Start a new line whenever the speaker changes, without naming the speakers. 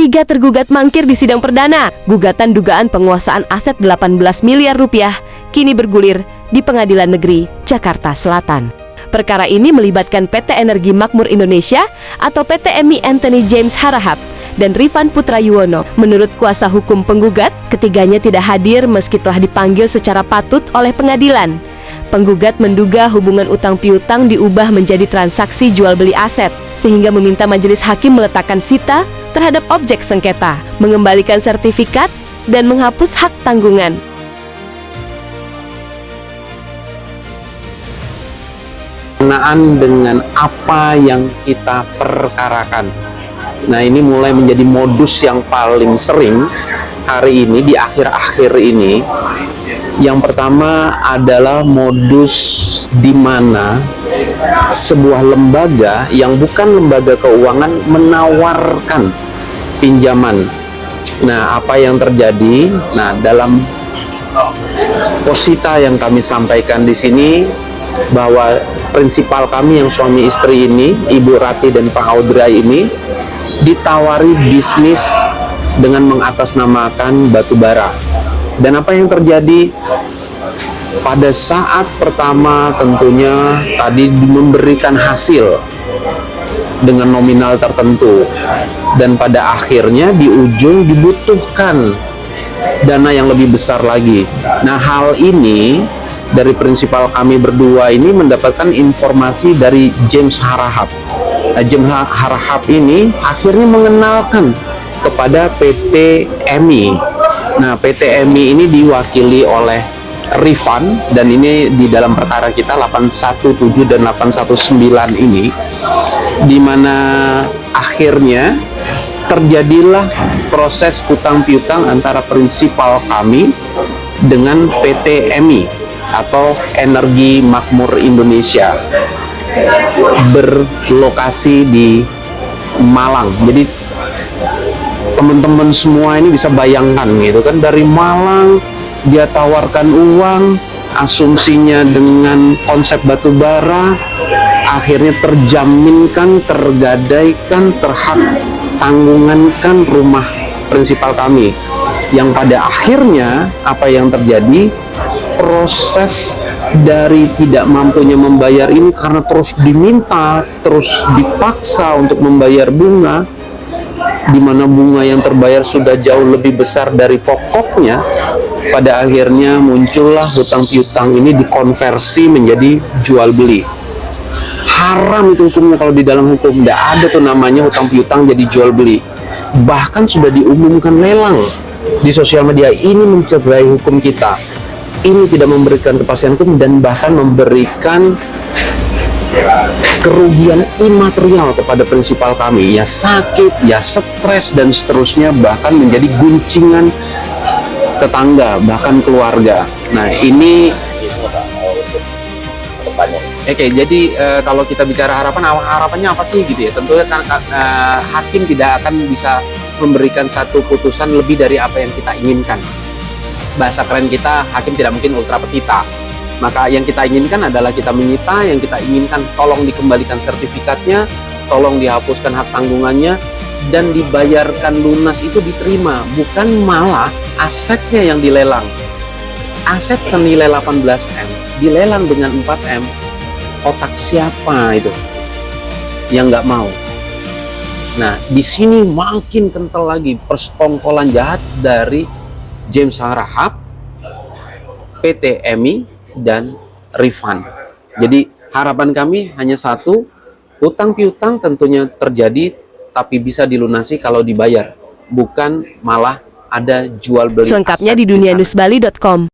Tiga tergugat mangkir di sidang perdana. Gugatan dugaan penguasaan aset 18 miliar rupiah kini bergulir di Pengadilan Negeri Jakarta Selatan. Perkara ini melibatkan PT Energi Makmur Indonesia atau PT EMI Anthony James Harahap dan Rifan Putra Yuwono. Menurut kuasa hukum penggugat, ketiganya tidak hadir meski telah dipanggil secara patut oleh pengadilan. Penggugat menduga hubungan utang piutang diubah menjadi transaksi jual beli aset, sehingga meminta majelis hakim meletakkan sita terhadap objek sengketa, mengembalikan sertifikat, dan menghapus hak tanggungan.
Berkenaan dengan apa yang kita perkarakan. Nah, ini mulai menjadi modus yang paling sering hari ini, di akhir-akhir ini. Yang pertama adalah modus di mana sebuah lembaga yang bukan lembaga keuangan menawarkan pinjaman. Nah, apa yang terjadi? Nah, dalam posita yang kami sampaikan di sini, bahwa prinsipal kami yang suami istri ini, Ibu Rati dan Pak Audrey ini, ditawari bisnis dengan mengatasnamakan batu bara. Dan apa yang terjadi pada saat pertama tentunya tadi memberikan hasil dengan nominal tertentu, dan pada akhirnya di ujung dibutuhkan dana yang lebih besar lagi. Nah, hal ini dari prinsipal kami berdua ini mendapatkan informasi dari James Harahap. Nah, James Harahap ini akhirnya mengenalkan kepada PT EMI. Nah, PT EMI ini diwakili oleh Rifan, dan ini di dalam perkara kita 817 dan 819 ini, di mana akhirnya terjadilah proses hutang piutang antara prinsipal kami dengan PT EMI atau Energi Makmur Indonesia, berlokasi di Malang. Jadi teman-teman semua ini bisa bayangkan gitu kan, dari Malang dia tawarkan uang, asumsinya dengan konsep batu bara, akhirnya terjaminkan, tergadaikan, terhak tanggungankan rumah prinsipal kami, yang pada akhirnya apa yang terjadi, proses dari tidak mampunya membayar ini karena terus diminta, terus dipaksa untuk membayar bunga, di mana bunga yang terbayar sudah jauh lebih besar dari pokoknya. Pada akhirnya muncullah hutang piutang ini dikonversi menjadi jual beli. Haram itu hukumnya kalau di dalam hukum. Tidak ada tuh namanya hutang piutang jadi jual beli. Bahkan sudah diumumkan lelang di sosial media. Ini mencederai hukum kita. Ini tidak memberikan kepastian hukum dan bahkan memberikan kerugian imaterial kepada prinsipal kami, ya sakit, ya stres, dan seterusnya, bahkan menjadi guncingan tetangga, bahkan keluarga. Nah, ini oke, jadi kalau kita bicara harapannya apa sih gitu ya, tentunya kan hakim tidak akan bisa memberikan satu putusan lebih dari apa yang kita inginkan. Bahasa keren kita, hakim tidak mungkin ultra petita. Maka yang kita inginkan adalah kita menyita, yang kita inginkan tolong dikembalikan sertifikatnya, tolong dihapuskan hak tanggungannya, dan dibayarkan lunas itu diterima, bukan malah asetnya yang dilelang. Aset senilai 18M dilelang dengan 4M. Otak siapa itu yang nggak mau? Nah, di sini makin kental lagi persekongkolan jahat dari James Harahap, PT EMI, dan Rifan. Jadi harapan kami hanya satu, hutang piutang tentunya terjadi tapi bisa dilunasi kalau dibayar, bukan malah ada jual beli.
Selengkapnya di dunianewsbali.com.